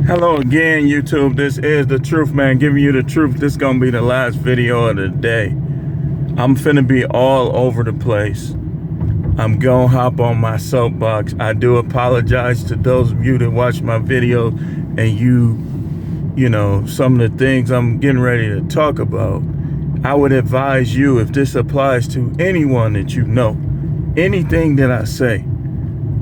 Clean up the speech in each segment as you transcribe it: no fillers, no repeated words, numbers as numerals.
Hello again, YouTube. This is the truth, man, giving you the truth. This is gonna be the last video of the day. I'm finna be all over the place. I'm gonna hop on my soapbox. I do apologize to those of you that watch my videos and you know, some of the things I'm getting ready to talk about. I would advise you, if this applies to anyone that you know, anything that I say,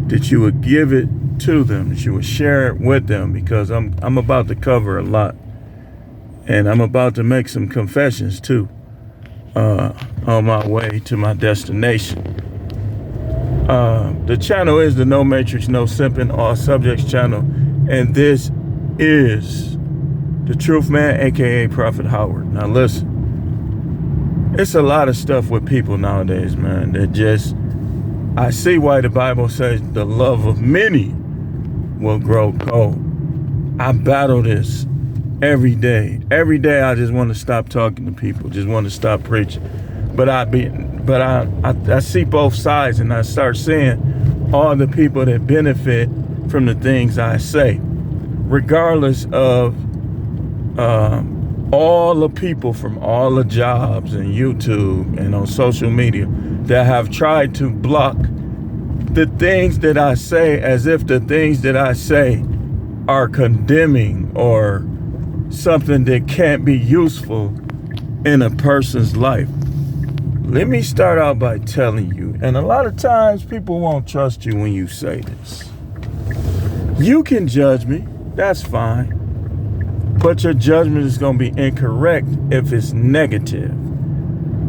that you would give it to them, that you would share it with them, because I'm about to cover a lot, and I'm about to make some confessions too on my way to my destination. The channel is the No Matrix, No Simping, All Subjects channel, and this is the Truth Man, aka Prophet Howard. Now listen, it's a lot of stuff with people nowadays, man, that just, I see why the Bible says the love of many will grow cold. I battle this every day. Every day I just want to stop talking to people, just want to stop preaching. But I see both sides, and I start seeing all the people that benefit from the things I say, regardless of all the people from all the jobs and YouTube and on social media that have tried to block the things that I say, as if the things that I say are condemning or something that can't be useful in a person's life. Let me start out by telling you, and a lot of times people won't trust you when you say this. You can judge me, that's fine, but your judgment is going to be incorrect if it's negative.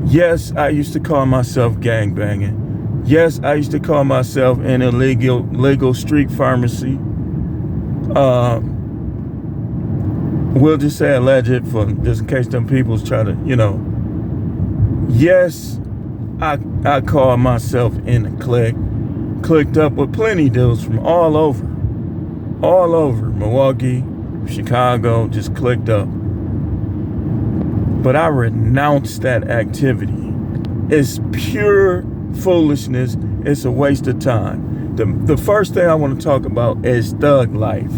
Yes, I used to call myself gangbanging. Yes, I used to call myself an illegal street pharmacy. We'll just say alleged, for just in case them people's try to, you know. Yes, I call myself in a clique, clicked up with plenty dudes from all over, Milwaukee, Chicago, just clicked up. But I renounced that activity. It's pure foolishness. It's a waste of time. The first thing I want to talk about is thug life.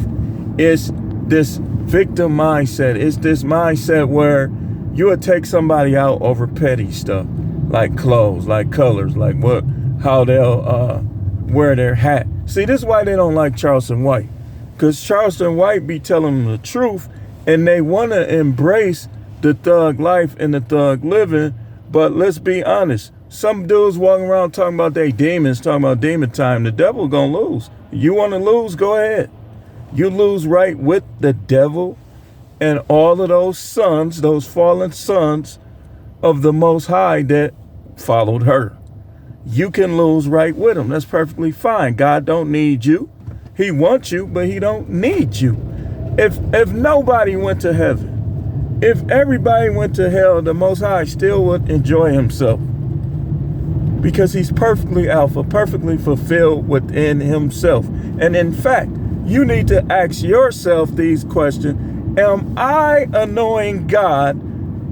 It's this victim mindset. It's this mindset where you would take somebody out over petty stuff, like clothes, like colors, like how they'll wear their hat. See, this is why they don't like Charleston White, because Charleston White be telling them the truth, and they want to embrace the thug life and the thug living. But let's be honest, some dudes walking around talking about they demons, talking about demon time. The devil gonna lose. You want to lose? Go ahead. You lose right with the devil and all of those sons, those fallen sons of the Most High that followed her. You can lose right with them. That's perfectly fine. God don't need you. He wants you, but he don't need you. If nobody went to heaven, if everybody went to hell, the Most High still would enjoy himself, because he's perfectly alpha, perfectly fulfilled within himself. And in fact, you need to ask yourself these questions. Am I annoying God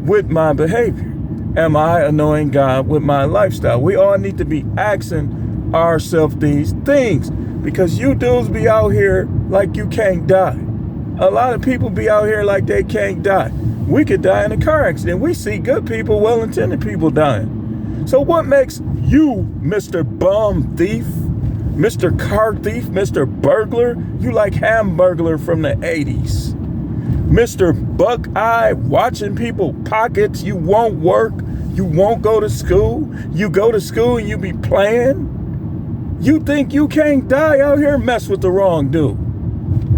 with my behavior? Am I annoying God with my lifestyle? We all need to be asking ourselves these things, because you dudes be out here like you can't die. A lot of people be out here like they can't die. We could die in a car accident. We see good people, well-intended people dying. So what makes you, Mr. Bum Thief, Mr. Car Thief, Mr. Burglar? You like Hamburglar from the 80s. Mr. Buckeye, watching people pockets. You won't work. You won't go to school. You go to school and you be playing. You think you can't die out here? Mess with the wrong dude.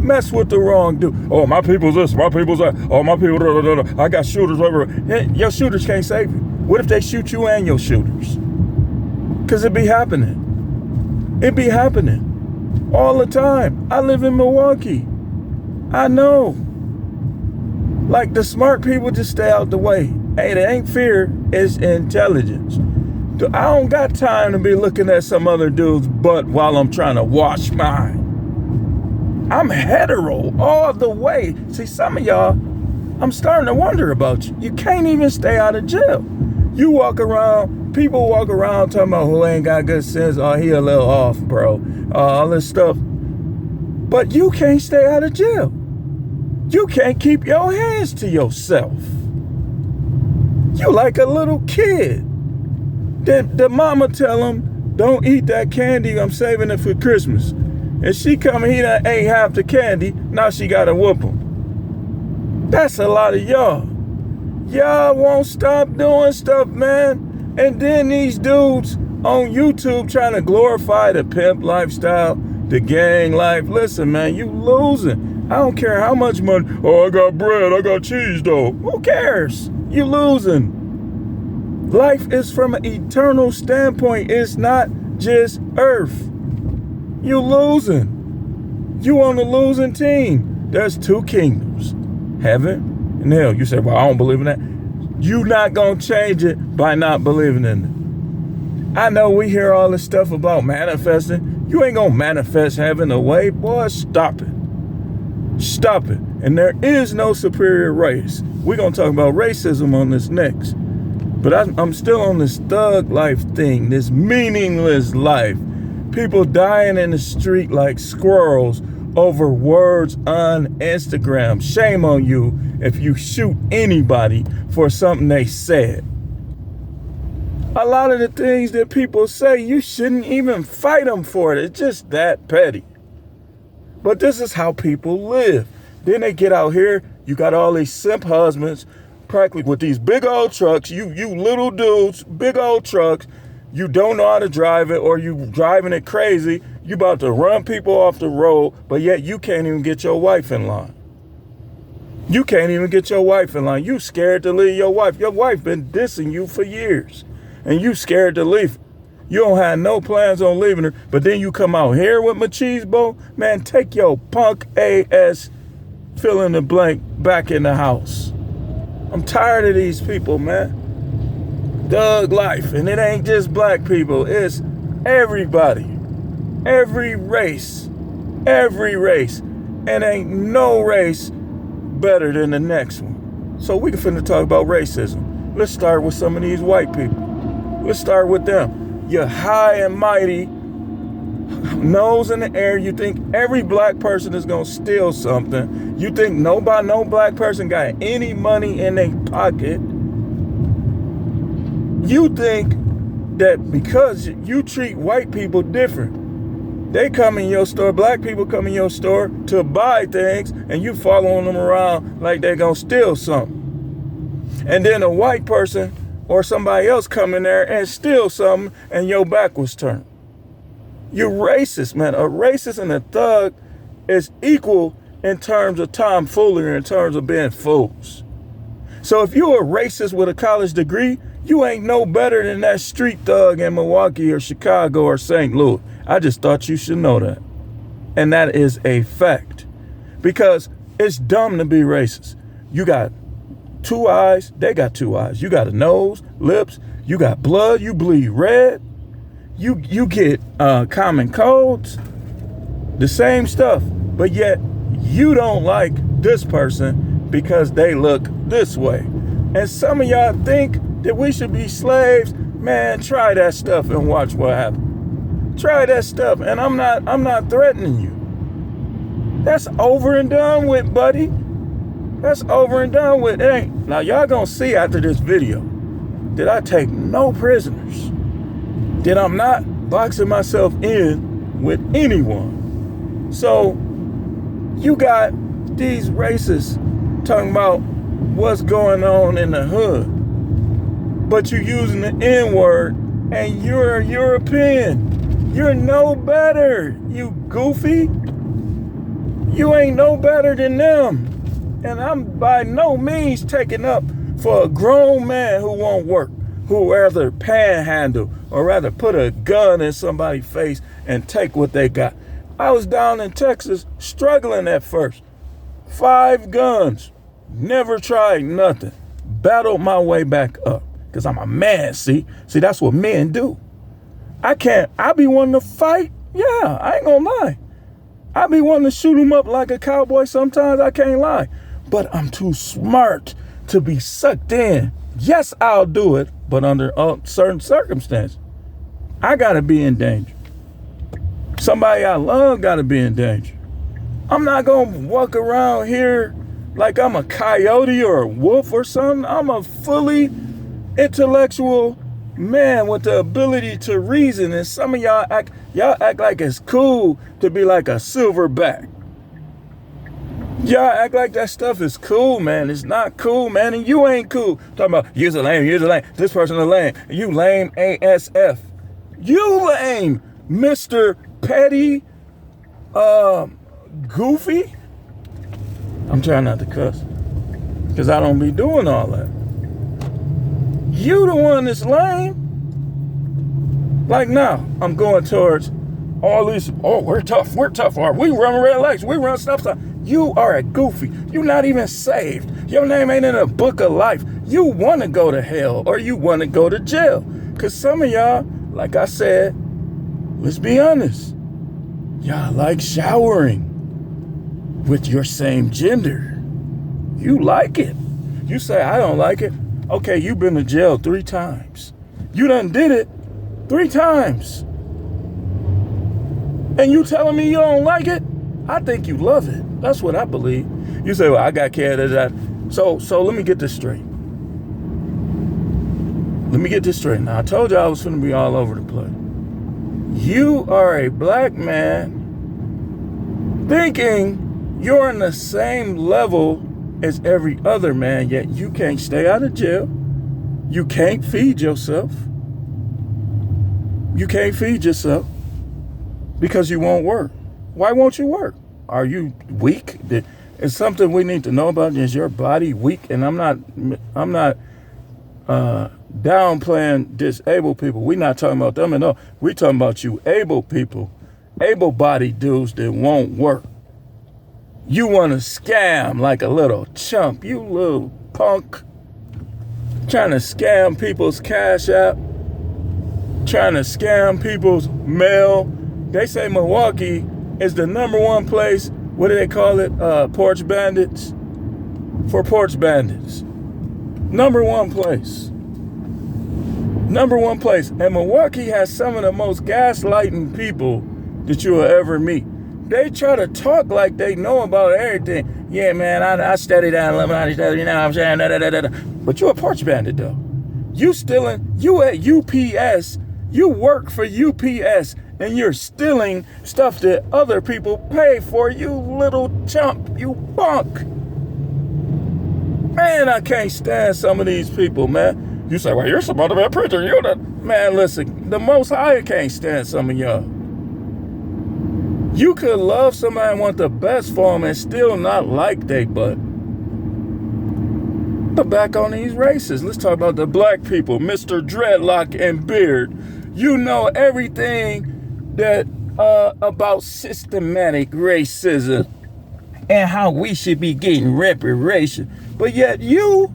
Mess with the wrong dude. Oh, my people's this, my people's that. Oh, my people, da, da, da, da. I got shooters over. Your shooters can't save you. What if they shoot you and your shooters? Because it be happening. It be happening all the time. I live in Milwaukee. I know. Like, the smart people just stay out the way. Hey, it ain't fear, it's intelligence. I don't got time to be looking at some other dude's butt while I'm trying to wash mine. I'm hetero all the way. See, some of y'all, I'm starting to wonder about you. You can't even stay out of jail. You walk around, people walk around talking about who ain't got good sense. Oh, he a little off, bro. All this stuff. But you can't stay out of jail. You can't keep your hands to yourself. You like a little kid. The mama tell him, don't eat that candy, I'm saving it for Christmas. And she come and he done ate half the candy, now she gotta whoop him. That's a lot of y'all. Y'all won't stop doing stuff, man. And then these dudes on YouTube trying to glorify the pimp lifestyle, the gang life. Listen, man, you losing. I don't care how much money. Oh, I got bread, I got cheese, though. Who cares? You losing. Life is from an eternal standpoint. It's not just earth. You losing. You on the losing team. There's two kingdoms, heaven and hell. You say, well, I don't believe in that. You not going to change it by not believing in it. I know we hear all this stuff about manifesting. You ain't going to manifest heaven away. Boy, stop it. Stop it. And there is no superior race. We're going to talk about racism on this next. But I'm still on this thug life thing, this meaningless life. People dying in the street like squirrels over words on Instagram. Shame on you if you shoot anybody for something they said. A lot of the things that people say, you shouldn't even fight them for it. It's just that petty. But this is how people live. Then they get out here, you got all these simp husbands, practically with these big old trucks, you little dudes, big old trucks, you don't know how to drive it or you driving it crazy, you about to run people off the road, but yet you can't even get your wife in line. You can't even get your wife in line. You scared to leave your wife. Your wife been dissing you for years and you scared to leave. You don't have no plans on leaving her, but then you come out here with my cheese bowl. Man, take your punk ass fill in the blank back in the house. I'm tired of these people, man. Thug life. And it ain't just black people. It's everybody. Every race. Every race. And ain't no race better than the next one. So we can finna talk about racism. Let's start with some of these white people. Let's start with them. You're high and mighty, nose in the air. You think every black person is gonna steal something. You think no black person got any money in their pocket. You think that because you treat white people different, they come in your store, black people come in your store to buy things, and you following them around like they're gonna steal something. And then a white person or somebody else come in there and steal something and your back was turned. You're racist, man. A racist and a thug is equal in terms of tomfoolery, in terms of being fools. So if you're a racist with a college degree, you ain't no better than that street thug in Milwaukee or Chicago or St. Louis. I just thought you should know that. And that is a fact. Because it's dumb to be racist. You got two eyes, they got two eyes. You got a nose, lips, you got blood, you bleed red. You get common codes, the same stuff, but yet you don't like this person because they look this way. And some of y'all think that we should be slaves. Man, try that stuff and watch what happens. Try that stuff, and I'm not threatening you. That's over and done with, buddy. That's over and done with. It ain't. Now y'all gonna see after this video that I take no prisoners. That I'm not boxing myself in with anyone. So you got these racists talking about what's going on in the hood, but you using the N-word and you're European. You're no better, you goofy. You ain't no better than them. And I'm by no means taking up for a grown man who won't work, who rather panhandle or rather put a gun in somebody's face and take what they got. I was down in Texas struggling at first. 5 guns, never tried nothing. Battled my way back up because I'm a man, see, that's what men do. I be wanting to fight. Yeah, I ain't gonna lie. I be wanting to shoot him up like a cowboy sometimes, I can't lie. But I'm too smart to be sucked in. Yes, I'll do it, but under certain circumstances. I gotta be in danger. Somebody I love gotta be in danger. I'm not gonna walk around here like I'm a coyote or a wolf or something. I'm a fully intellectual man with the ability to reason. And some of y'all act like it's cool to be like a silverback. Y'all act like that stuff is cool, man. It's not cool, man. And you ain't cool. Talking about, you's a lame, this person a lame. You lame ASF. You lame, Mr. Petty, Goofy. I'm trying not to cuss, because I don't be doing all that. You the one that's lame. Like now, I'm going towards all these, we're tough, or we run red lights, we run stop sign. You are a goofy. You're not even saved. Your name ain't in a book of life. You want to go to hell or you want to go to jail. Because some of y'all, like I said, let's be honest, y'all like showering with your same gender. You like it. You say, I don't like it. Okay, you've been to jail 3 times. You done did it 3 times. And you telling me you don't like it? I think you love it. That's what I believe. You say, well, I got care of that. So let me get this straight. Now, I told you I was going to be all over the place. You are a black man thinking you're on the same level as every other man, yet you can't stay out of jail. You can't feed yourself. You can't feed yourself because you won't work. Why won't you work? Are you weak? It's something we need to know about. Is your body weak? And I'm not downplaying disabled people. We're not talking about them at all. We're talking about you able people, able-bodied dudes that won't work. You want to scam like a little chump. You little punk. Trying to scam people's cash app. Trying to scam people's mail. They say Milwaukee is the #1 place, what do they call it? Porch bandits? For porch bandits. #1 place. #1 place. And Milwaukee has some of the most gaslighting people that you will ever meet. They try to talk like they know about everything. Yeah, man, I studied that, I studied, you know what I'm saying? Da, da, da, da. But you're a porch bandit, though. You stealing, you at UPS, you work for UPS, and you're stealing stuff that other people pay for, you little chump, you punk. Man, I can't stand some of these people, man. You say, well, you're some other man preacher. You're the man, listen, the Most High can't stand some of y'all. You could love somebody and want the best for them and still not like they butt. But back on these races, let's talk about the black people, Mr. Dreadlock and Beard. You know everything that about systematic racism and how we should be getting reparation. But yet you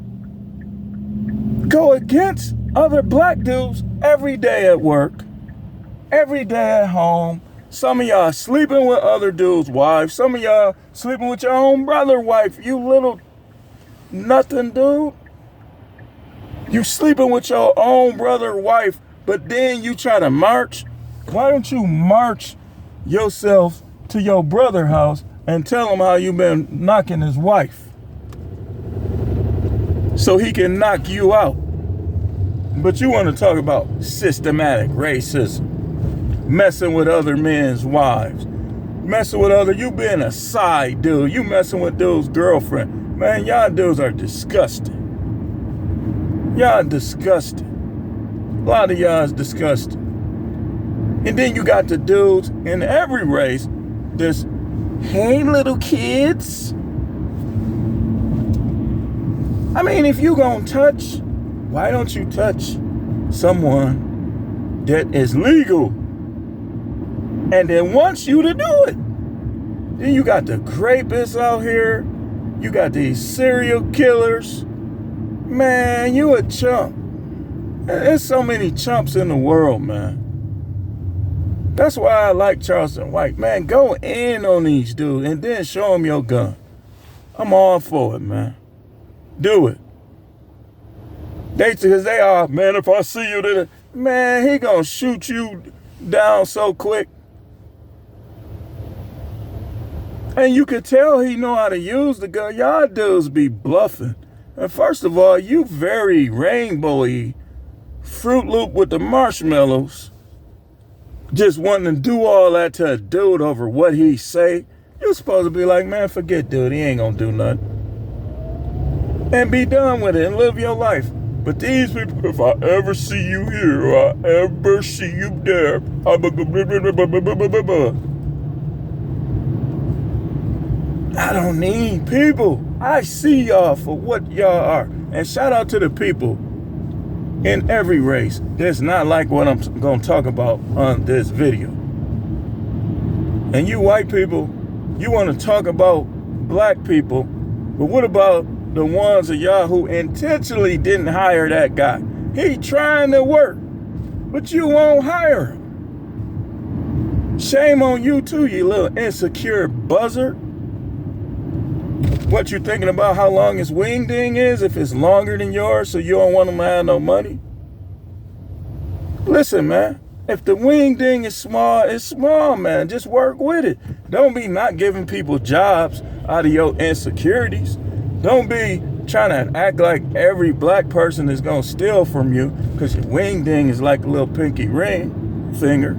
go against other black dudes every day at work, every day at home. Some of y'all sleeping with other dudes' wives. Some of y'all sleeping with your own brother's wife. You little nothing dude. You sleeping with your own brother's wife, but then you try to march. Why don't you march yourself to your brother's house and tell him how you been knocking his wife so he can knock you out? But you want to talk about systematic racism, messing with other men's wives, messing with you being a side dude, you messing with dude's girlfriend. Man, y'all dudes are disgusting. Y'all disgusting. A lot of y'all is disgusting. And then you got the dudes in every race that's, hey, little kids. I mean, if you gonna touch, why don't you touch someone that is legal and then wants you to do it? Then you got the rapists out here. You got these serial killers. Man, you a chump. There's so many chumps in the world, man. That's why I like Charleston White. Man, go in on these dudes and then show them your gun. I'm all for it, man. Do it. Because they are, man, if I see you, then, man, he gonna shoot you down so quick. And you could tell he know how to use the gun. Y'all dudes be bluffing. And first of all, you very rainbowy, Fruit Loop with the marshmallows, just wanting to do all that to a dude over what he say. You're supposed to be like, man, forget dude, he ain't gonna do nothing. And be done with it and live your life. But these people, if I ever see you here or I ever see you there, I don't need people. I see y'all for what y'all are. And shout out to the people in every race that's not like what I'm going to talk about on this video. And you white people, you want to talk about black people, but what about the ones of y'all who intentionally didn't hire that guy? He trying to work, but you won't hire him. Shame on you too, you little insecure buzzard. What you thinking about how long his wing ding is if it's longer than yours so you don't want him to have no money? Listen, man, if the wing ding is small, it's small, man. Just work with it. Don't be not giving people jobs out of your insecurities. Don't be trying to act like every black person is going to steal from you because your wing ding is like a little pinky ring finger.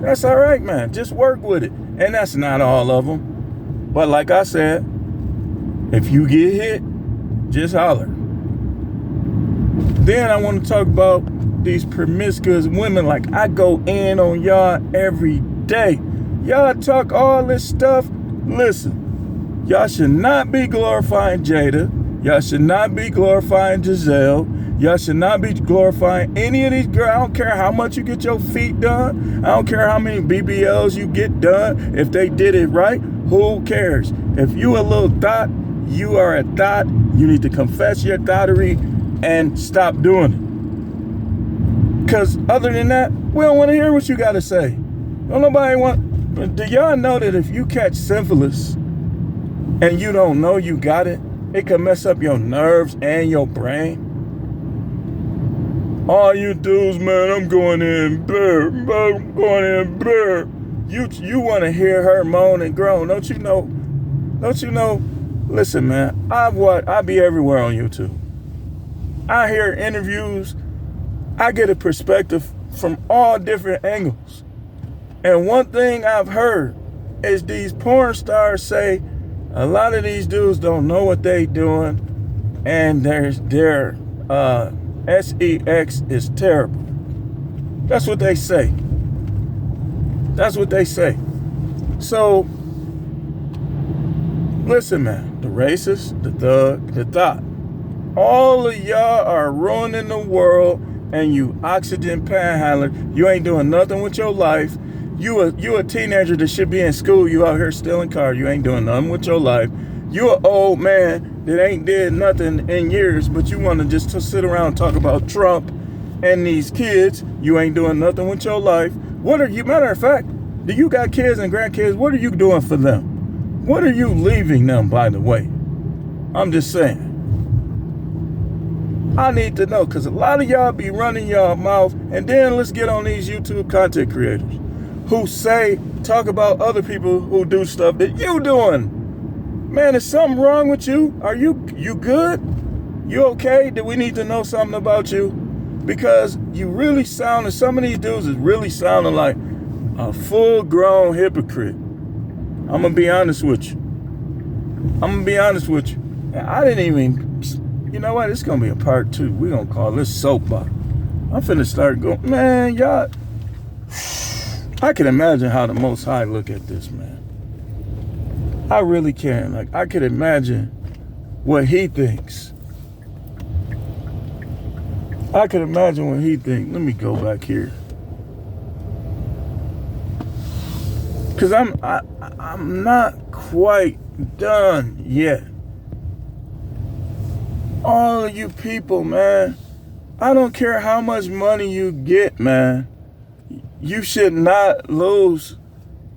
That's all right, man. Just work with it. And that's not all of them. But like I said, if you get hit, just holler. Then I want to talk about these promiscuous women. Like, I go in on y'all every day. Y'all talk all this stuff. Listen, y'all should not be glorifying Jada. Y'all should not be glorifying Giselle. Y'all should not be glorifying any of these girls. I don't care how much you get your feet done. I don't care how many BBLs you get done. If they did it right, who cares? If you a little thought, you are a thought. You need to confess your thottery and stop doing it. Because other than that, we don't want to hear what you got to say. Don't nobody want. But do y'all know that if you catch syphilis and you don't know you got it, it can mess up your nerves and your brain? All you dudes, man, I'm going in, blur, I'm going in, blur. You want to hear her moan and groan. Don't you know? Listen, man, I be everywhere on YouTube. I hear interviews. I get a perspective from all different angles. And one thing I've heard is these porn stars say a lot of these dudes don't know what they doing, and their sex is terrible. That's what they say. That's what they say. So, listen, man, the racist, the thug, the thought, all of y'all are ruining the world, and you oxygen panhandler. You ain't doing nothing with your life. You a teenager that should be in school. You out here stealing cars. You ain't doing nothing with your life. You an old man that ain't did nothing in years, but you want to just sit around and talk about Trump and these kids. You ain't doing nothing with your life. What are you, matter of fact, do you got kids and grandkids? What are you doing for them? What are you leaving them, by the way? I'm just saying. I need to know, because a lot of y'all be running y'all mouth, and then let's get on these YouTube content creators who talk about other people who do stuff that you doing. Man, is something wrong with you? Are you good? You okay? Do we need to know something about you? Because you really sounding, some of these dudes is really sounding like a full-grown hypocrite. I'm going to be honest with you. And I didn't even, you know what? It's going to be a part 2. We're going to call this soapbox. I'm finna start going, man, y'all. I can imagine how the Most High look at this, man. I really can. Like, I could imagine what he thinks. Let me go back here. Because I'm not quite done yet. All of you people, man, I don't care how much money you get, man. You should not lose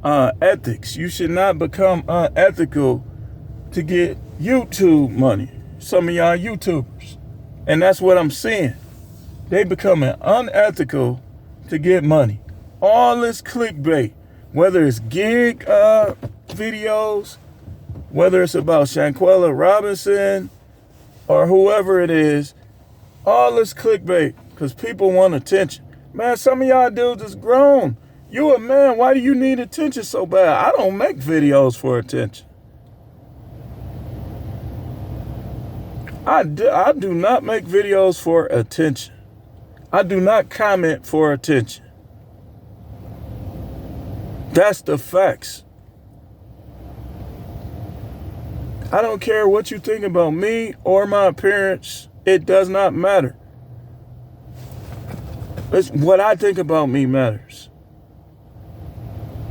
ethics. You should not become unethical to get YouTube money. Some of y'all YouTubers. And that's what I'm seeing. They becoming unethical to get money. All this clickbait, whether it's gig videos, whether it's about Shanquella Robinson or whoever it is, all this clickbait because people want attention. Man, some of y'all dudes is grown. You a man, why do you need attention so bad? I don't make videos for attention. I do not make videos for attention. I do not comment for attention. That's the facts. I don't care what you think about me or my appearance. It does not matter. It's what I think about me matters.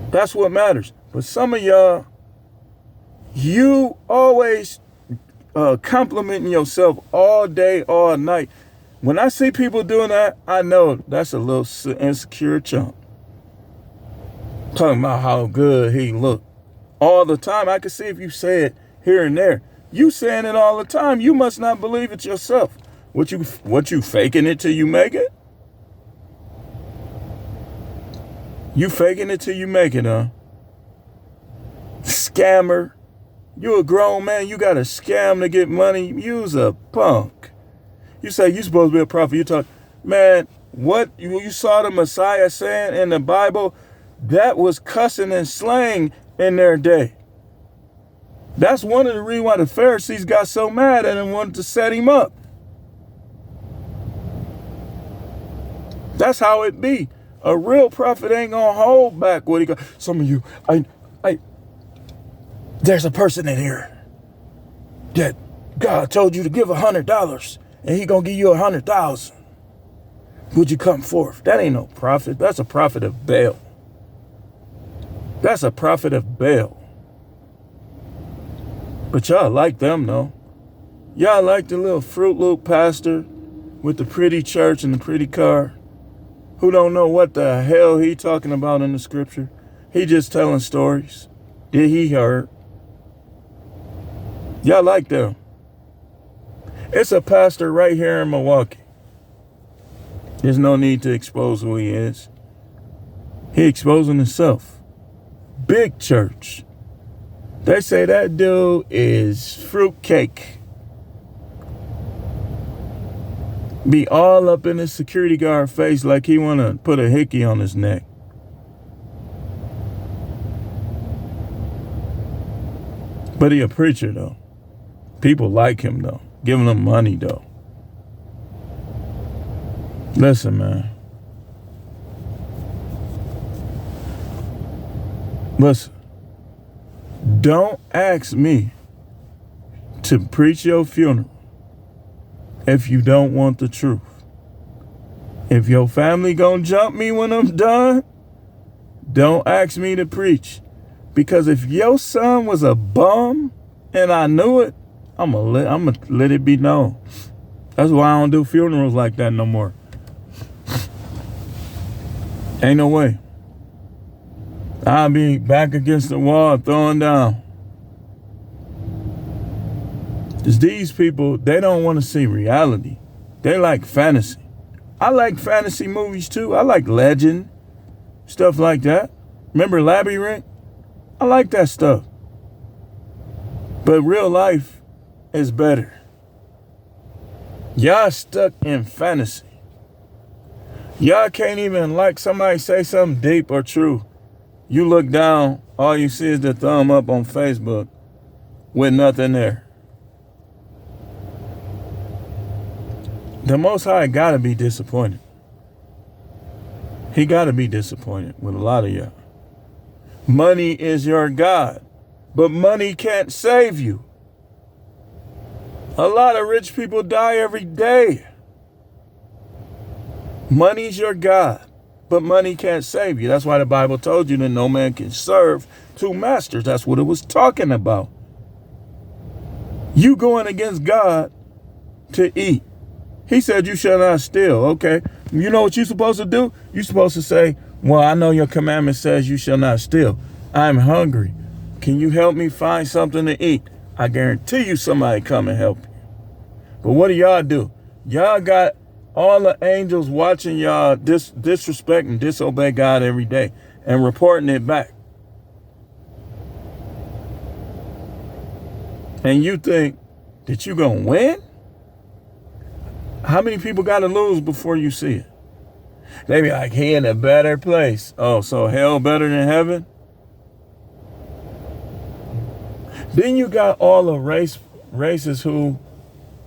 That's what matters. But some of y'all, you always complimenting yourself all day, all night. When I see people doing that, I know that's a little insecure chump. Talking about how good he looked. All the time. I can see if you say it here and there. You saying it all the time. You must not believe it yourself. What you faking it till you make it? You faking it till you make it, huh? Scammer. You a grown man, you got to scam to get money. You's a punk. You say you supposed to be a prophet. You talk, man, what you saw the Messiah saying in the Bible, that was cussing and slang in their day. That's one of the reasons why the Pharisees got so mad at him and wanted to set him up. That's how it be. A real prophet ain't gonna hold back what he got. Some of you, there's a person in here that God told you to give $100 and he gonna give you 100,000. Would you come forth? That ain't no prophet. That's a prophet of Baal. That's a prophet of Baal. But y'all like them though. Y'all like the little Fruit Loop pastor with the pretty church and the pretty car who don't know what the hell he talking about in the scripture. He just telling stories. Did he heard? Y'all like them. It's a pastor right here in Milwaukee. There's no need to expose who he is. He exposing himself. Big church. They say that dude is fruitcake. Be all up in his security guard face like he want to put a hickey on his neck. But he a preacher though. People like him though. Giving him money though. Listen, man. Listen. Don't ask me to preach your funeral if you don't want the truth. If your family gonna jump me when I'm done, don't ask me to preach. Because if your son was a bum and I knew it, I'm gonna let it be known. That's why I don't do funerals like that no more. Ain't no way. I'll be back against the wall throwing down. Because these people, they don't want to see reality. They like fantasy. I like fantasy movies too. I like Legend, stuff like that. Remember Labyrinth? I like that stuff. But real life is better. Y'all stuck in fantasy. Y'all can't even like somebody say something deep or true. You look down, all you see is the thumb up on Facebook with nothing there. The Most High gotta be disappointed. He gotta be disappointed with a lot of y'all. Money is your God, but money can't save you. A lot of rich people die every day. Money's your God, but money can't save you. That's why the Bible told you that no man can serve two masters. That's what it was talking about. You going against God to eat. He said you shall not steal. Okay. You know what you're supposed to do? You're supposed to say, well, I know your commandment says you shall not steal. I'm hungry. Can you help me find something to eat? I guarantee you somebody come and help you. But what do y'all do? Y'all got all the angels watching y'all disrespect and disobey God every day and reporting it back. and you think that you gonna win? How many people got to lose before you see it? They be like, he in a better place. Oh, so hell better than heaven? Then you got all the races who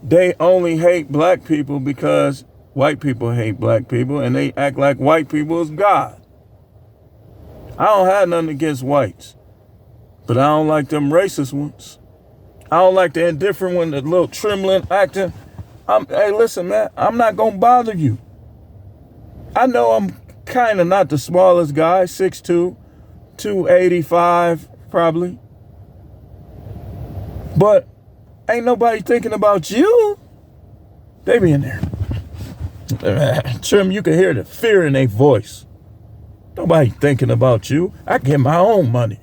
they only hate black people because white people hate black people, and they act like white people is God. I don't have nothing against whites, but I don't like them racist ones. I don't like the indifferent one, the little trembling acting. Hey, listen, man, I'm not going to bother you. I know I'm kind of not the smallest guy, 6'2", 285 probably. But ain't nobody thinking about you. They be in there. Trim, you can hear the fear in their voice. Nobody thinking about you. I get my own money.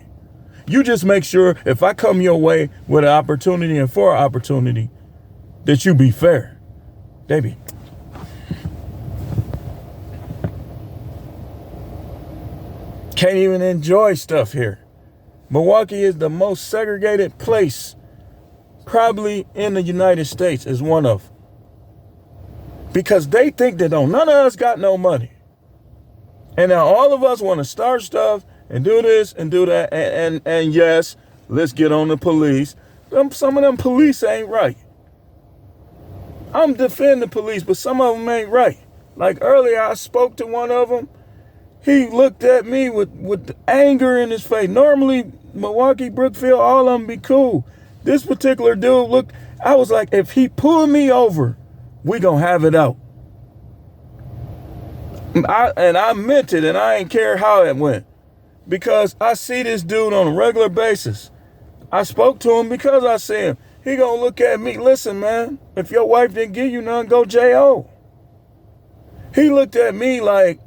You just make sure if I come your way with an opportunity and for an opportunity, that you be fair. They be. Can't even enjoy stuff here. Milwaukee is the most segregated place probably in the United States, is one of. Because they think that none of us got no money. And now all of us want to start stuff and do this and do that. And yes, let's get on the police. Some of them police ain't right. I'm defending the police, but some of them ain't right. Like earlier, I spoke to one of them. He looked at me with anger in his face. Normally, Milwaukee, Brookfield, all of them be cool. This particular dude, look, I was like, if he pulled me over, we gonna have it out. I meant it, and I ain't care how it went. Because I see this dude on a regular basis. I spoke to him because I see him. He gonna look at me, listen, man, if your wife didn't give you none, go J.O. He looked at me like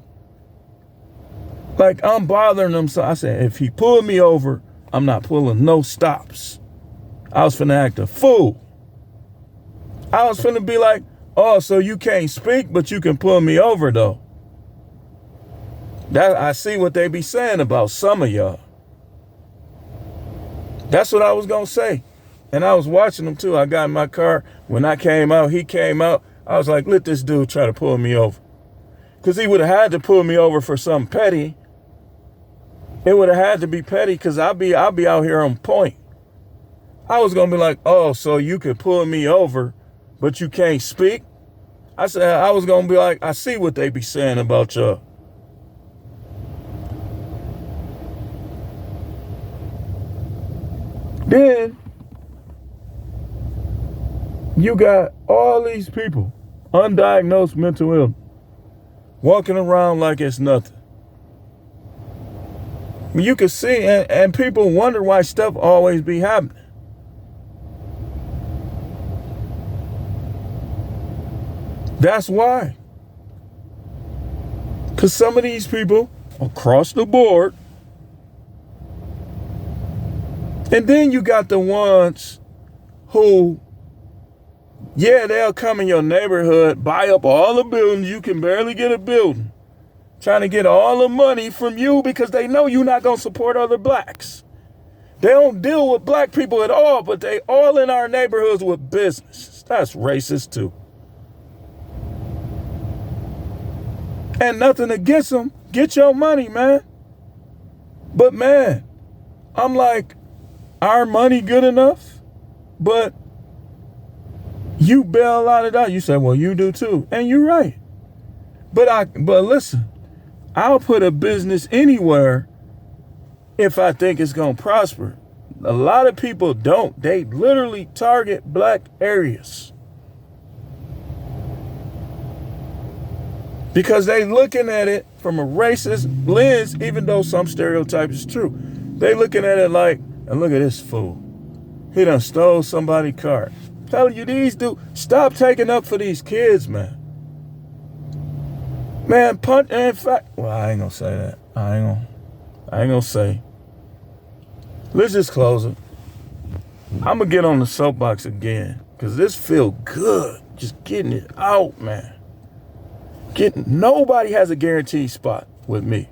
I'm bothering him. So I said, if he pulled me over, I'm not pulling no stops. I was finna act a fool. I was finna be like, oh, so you can't speak, but you can pull me over though. That I see what they be saying about some of y'all. That's what I was gonna say. And I was watching him too. I got in my car. When I came out, he came out. I was like, let this dude try to pull me over. Because he would have had to pull me over for something petty. It would have had to be petty because I'll be out here on point. I was going to be like, oh, so you could pull me over, but you can't speak? I said, I was going to be like, I see what they be saying about y'all. Then you got all these people, undiagnosed mental illness, walking around like it's nothing. You can see, and people wonder why stuff always be happening. That's why. Because some of these people across the board, and then you got the ones who, yeah, they'll come in your neighborhood, buy up all the buildings. You can barely get a building. Trying to get all the money from you because they know you're not going to support other blacks. They don't deal with black people at all, but they all in our neighborhoods with business. That's racist too. And nothing against them. Get your money, man. But man, I'm like, our money good enough? But you bail a lot of that. You say, well, you do too. And you're right. But listen, I'll put a business anywhere if I think it's going to prosper. A lot of people don't. They literally target black areas. Because they looking at it from a racist lens, even though some stereotype is true. They looking at it like, and look at this fool. He done stole somebody's car. I'm telling you, these dudes, stop taking up for these kids, man. Man, in fact, well, I ain't gonna say that. I ain't gonna say. Let's just close it. I'm gonna get on the soapbox again, because this feel good. Just getting it out, man. Nobody has a guaranteed spot with me.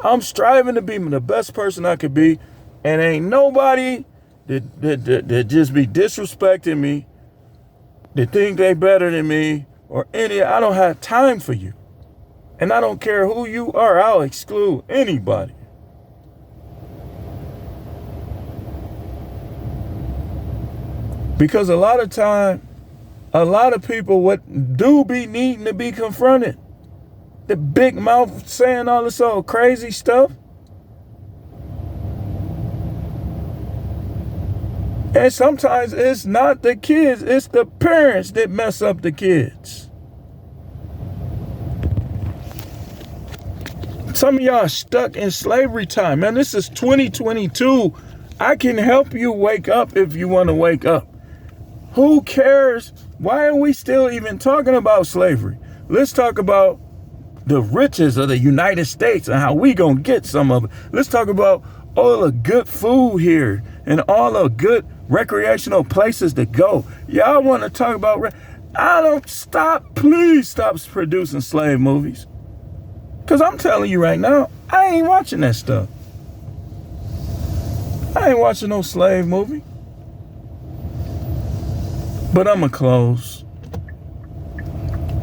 I'm striving to be the best person I could be, and ain't nobody that just be disrespecting me, that think they better than me, or I don't have time for you. And I don't care who you are, I'll exclude anybody. Because a lot of time, a lot of people what do be needing to be confronted. The big mouth saying all this old crazy stuff. And sometimes it's not the kids, it's the parents that mess up the kids. Some of y'all are stuck in slavery time. Man, this is 2022. I can help you wake up if you want to wake up. Who cares? Why are we still even talking about slavery? Let's talk about the riches of the United States and how we gonna get some of it. Let's talk about all the good food here and all the good recreational places to go. Y'all want to talk about please stop producing slave movies. Because I'm telling you right now, I ain't watching that stuff. I ain't watching no slave movie. But I'ma close.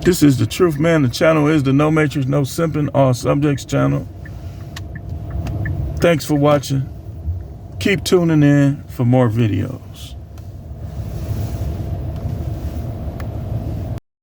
This is The Truth Man. The channel is the No Matrix, No Simping, All Subjects channel. Thanks for watching. Keep tuning in for more videos.